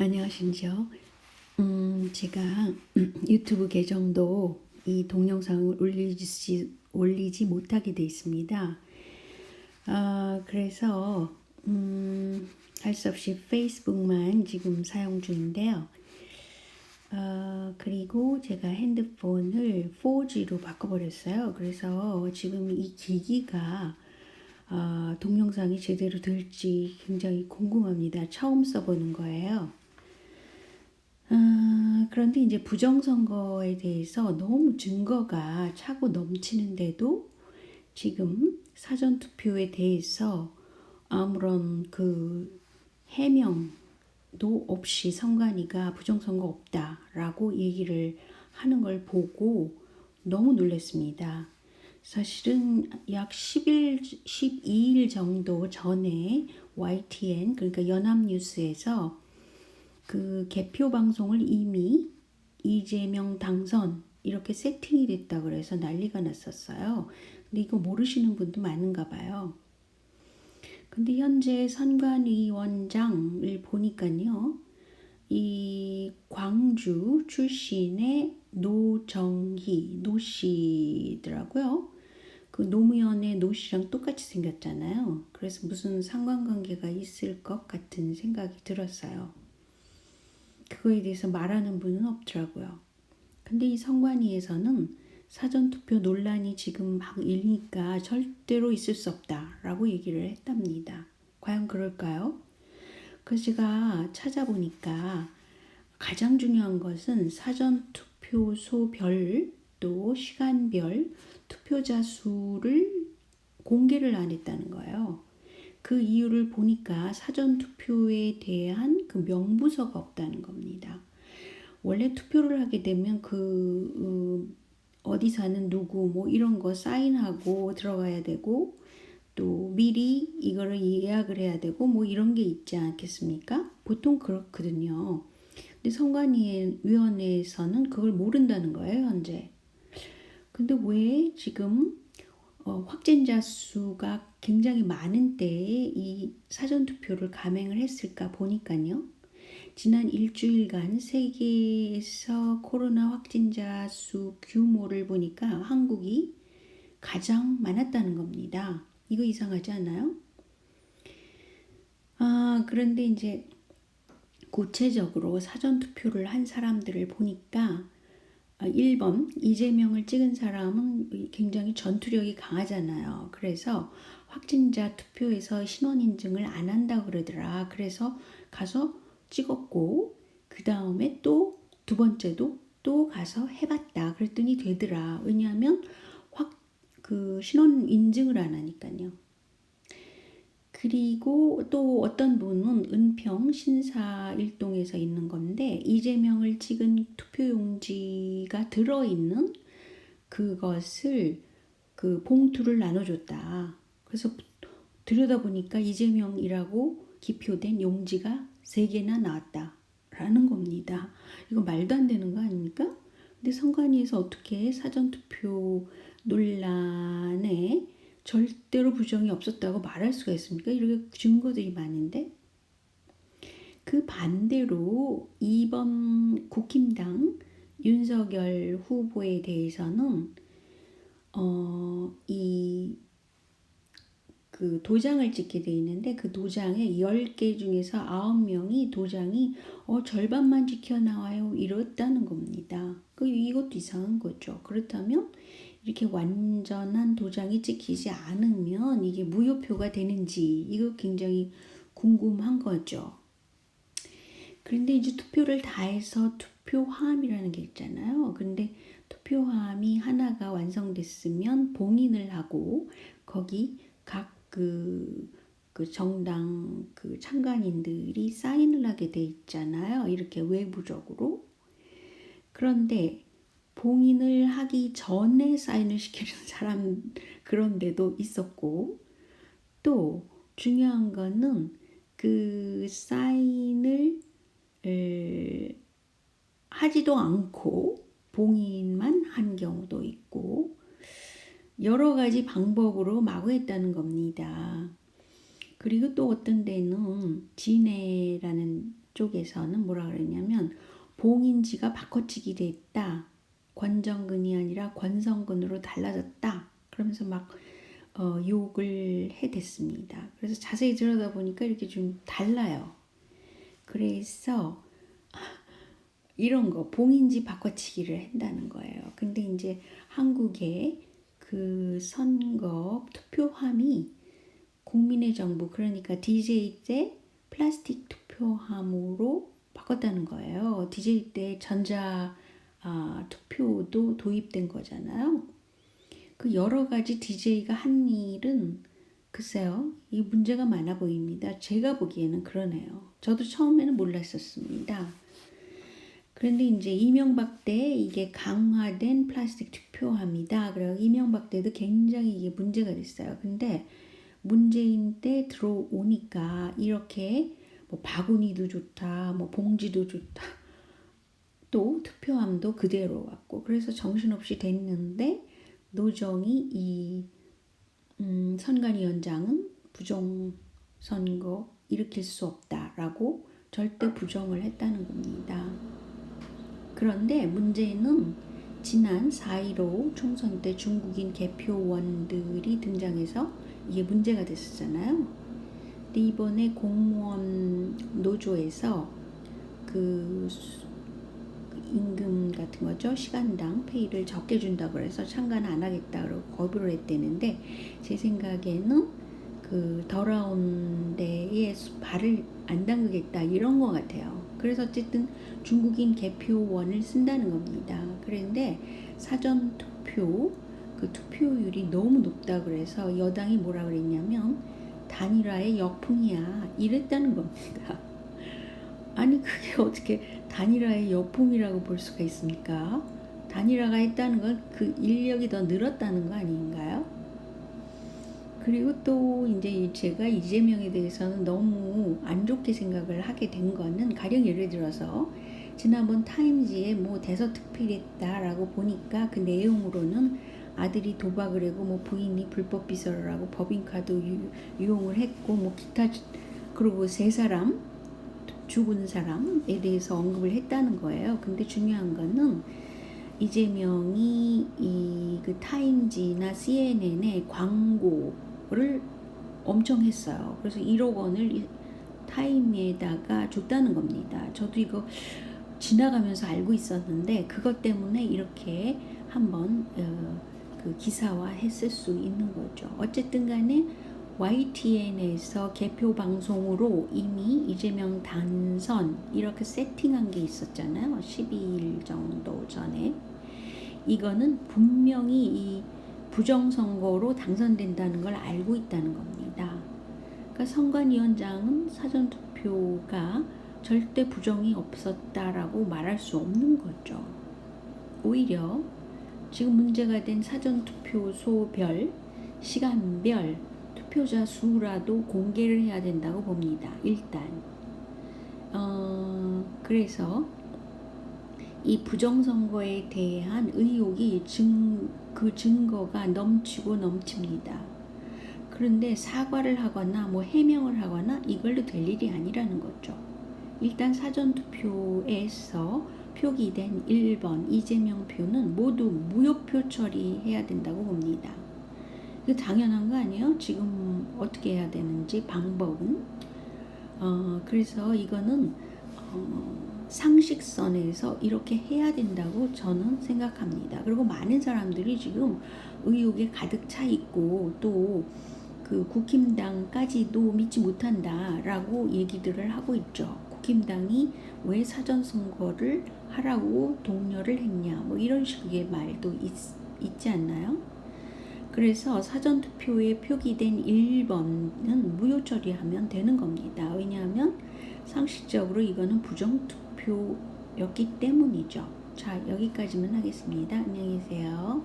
안녕하신지요? 제가 유튜브 계정도 이 동영상을 올리지 못하게 돼 있습니다. 그래서 할 수 없이 페이스북만 지금 사용 중인데요. 그리고 제가 핸드폰을 4G로 바꿔버렸어요. 그래서 지금 이 기기가 동영상이 제대로 될지 굉장히 궁금합니다. 처음 써보는 거예요. 그런데 이제 부정선거에 대해서 너무 증거가 차고 넘치는데도 지금 사전투표에 대해서 아무런 그 해명도 없이 선관위가 부정선거 없다라고 얘기를 하는 걸 보고 너무 놀랐습니다. 사실은 약 12일 정도 전에 YTN, 그러니까 연합뉴스에서 그 개표 방송을 이미 이재명 당선 이렇게 세팅이 됐다 그래서 난리가 났었어요. 근데 이거 모르시는 분도 많은가 봐요. 근데 현재 선관위원장을 보니까요, 이 광주 출신의 노정희 노씨더라고요. 그 노무현의 노씨랑 똑같이 생겼잖아요. 그래서 무슨 상관관계가 있을 것 같은 생각이 들었어요. 그거에 대해서 말하는 분은 없더라고요. 근데 이 선관위에서는 사전투표 논란이 지금 막 일니까 절대로 있을 수 없다라고 얘기를 했답니다. 과연 그럴까요? 그래서 제가 찾아보니까 가장 중요한 것은 사전투표소별 또 시간별 투표자 수를 공개를 안 했다는 거예요. 그 이유를 보니까 사전투표에 대한 그 명부서가 없다는 겁니다. 원래 투표를 하게 되면 어디 사는 누구 뭐 이런 거 사인하고 들어가야 되고 또 미리 이거를 예약을 해야 되고 뭐 이런 게 있지 않겠습니까? 보통 그렇거든요. 근데 선관위원회에서는 그걸 모른다는 거예요, 현재. 근데 왜 지금 확진자 수가 굉장히 많은 때에 이 사전투표를 감행을 했을까 보니까요. 지난 일주일간 세계에서 코로나 확진자 수 규모를 보니까 한국이 가장 많았다는 겁니다. 이거 이상하지 않아요? 그런데 이제 구체적으로 사전투표를 한 사람들을 보니까 1번 이재명을 찍은 사람은 굉장히 전투력이 강하잖아요. 그래서 확진자 투표에서 신원인증을 안 한다고 그러더라. 그래서 가서 찍었고 그 다음에 또 두 번째도 또 가서 해봤다. 그랬더니 되더라. 왜냐하면 그 신원인증을 안 하니까요. 그리고 또 어떤 분은 은평 신사일동에서 있는 건데 이재명을 찍은 투표용지가 들어있는 그것을 그 봉투를 나눠줬다. 그래서 들여다보니까 이재명이라고 기표된 용지가 3개나 나왔다라는 겁니다. 이거 말도 안 되는 거 아닙니까? 근데 선관위에서 어떻게 사전투표 논란에 절대로 부정이 없었다고 말할 수가 있습니까? 이렇게 증거들이 많은데. 그 반대로 2번 국힘당 윤석열 후보에 대해서는 그 도장을 찍게 돼 있는데 그 도장에 10개 중에서 9명이 도장이 절반만 찍혀 나와요 이렇다는 겁니다. 이것도 이상한 거죠. 그렇다면 이렇게 완전한 도장이 찍히지 않으면 이게 무효표가 되는지 이거 굉장히 궁금한 거죠. 그런데 이제 투표를 다 해서 투표함이라는 게 있잖아요. 근데 투표함이 하나가 완성됐으면 봉인을 하고 거기 각 그 정당 그 참관인들이 사인을 하게 돼 있잖아요. 이렇게 외부적으로. 그런데 봉인을 하기 전에 사인을 시키는 사람 그런 데도 있었고 또 중요한 거는 그 사인을 하지도 않고 봉인만 한 경우도 있고 여러 가지 방법으로 마구 했다는 겁니다. 그리고 또 어떤 데는 진해라는 쪽에서는 뭐라 그랬냐면 봉인지가 바꿔치기 됐다. 권정근이 아니라 권성근으로 달라졌다. 그러면서 막 욕을 해댔습니다. 그래서 자세히 들여다보니까 이렇게 좀 달라요. 그래서 이런 거 봉인지 바꿔치기를 한다는 거예요. 근데 이제 한국의 그 선거 투표함이 국민의 정부 그러니까 DJ 때 플라스틱 투표함으로 바꿨다는 거예요. DJ 때 전자 투표도 도입된 거잖아요. 그 여러 가지 DJ가 한 일은 글쎄요, 이 문제가 많아 보입니다. 제가 보기에는 그러네요. 저도 처음에는 몰랐었습니다. 그런데 이제 이명박 때 이게 강화된 플라스틱 투표함이다. 그래서 이명박 때도 굉장히 이게 문제가 됐어요. 근데 문재인 때 들어오니까 이렇게 뭐 바구니도 좋다, 뭐 봉지도 좋다, 또 투표함도 그대로 왔고 그래서 정신없이 됐는데 노정이 이 선관위원장은 부정선거 일으킬 수 없다라고 절대 부정을 했다는 겁니다. 그런데 문제는 지난 4.15 총선 때 중국인 개표원들이 등장해서 이게 문제가 됐었잖아요. 근데 이번에 공무원 노조에서 그 임금 같은 거죠. 시간당 페이를 적게 준다고 해서 참가는 안 하겠다 그러고 거부를 했대는데 제 생각에는 그 더러운 데에 발을 안 담그겠다 이런 것 같아요. 그래서 어쨌든 중국인 개표원을 쓴다는 겁니다. 그런데 사전 투표 그 투표율이 너무 높다 그래서 여당이 뭐라 그랬냐면 단일화의 역풍이야 이랬다는 겁니다. 아니 그게 어떻게 단일화의 역풍이라고 볼 수가 있습니까? 단일화가 했다는 건 그 인력이 더 늘었다는 거 아닌가요? 그리고 또 이제 제가 이재명에 대해서는 너무 안 좋게 생각을 하게 된 거는 가령 예를 들어서 지난번 타임지에 뭐 대서특필했다라고 보니까 그 내용으로는 아들이 도박을 하고 뭐 부인이 불법 비서를 하고 법인카드 유용을 했고 뭐 기타 그리고 세 사람 죽은 사람에 대해서 언급을 했다는 거예요. 근데 중요한 거는 이재명이 이 그 타임지나 CNN에 광고를 엄청 했어요. 그래서 1억 원을 타임에다가 줬다는 겁니다. 저도 이거 지나가면서 알고 있었는데 그것 때문에 이렇게 한번 그 기사화 했을 수 있는 거죠. 어쨌든 간에 YTN에서 개표 방송으로 이미 이재명 단선 이렇게 세팅한 게 있었잖아요. 12일 정도 전에. 이거는 분명히 이 부정선거로 당선된다는 걸 알고 있다는 겁니다. 그러니까 선관위원장은 사전투표가 절대 부정이 없었다라고 말할 수 없는 거죠. 오히려 지금 문제가 된 사전투표소별, 시간별 투표자 수라도 공개를 해야 된다고 봅니다. 일단 그래서 이 부정선거에 대한 의혹이 그 증거가 넘치고 넘칩니다. 그런데 사과를 하거나 뭐 해명을 하거나 이걸로 될 일이 아니라는 거죠. 일단 사전투표에서 표기된 1번 이재명 표는 모두 무효표 처리해야 된다고 봅니다. 이거 당연한 거 아니에요? 지금 어떻게 해야 되는지 방법은 그래서 이거는 상식선에서 이렇게 해야 된다고 저는 생각합니다. 그리고 많은 사람들이 지금 의혹에 가득 차 있고 또 그 국힘당까지도 믿지 못한다라고 얘기들을 하고 있죠. 국힘당이 왜 사전선거를 하라고 독려를 했냐 뭐 이런 식의 말도 있지 않나요? 그래서 사전투표에 표기된 1번은 무효 처리하면 되는 겁니다. 왜냐하면 상식적으로 이거는 부정투표였기 때문이죠. 자, 여기까지만 하겠습니다. 안녕히 계세요.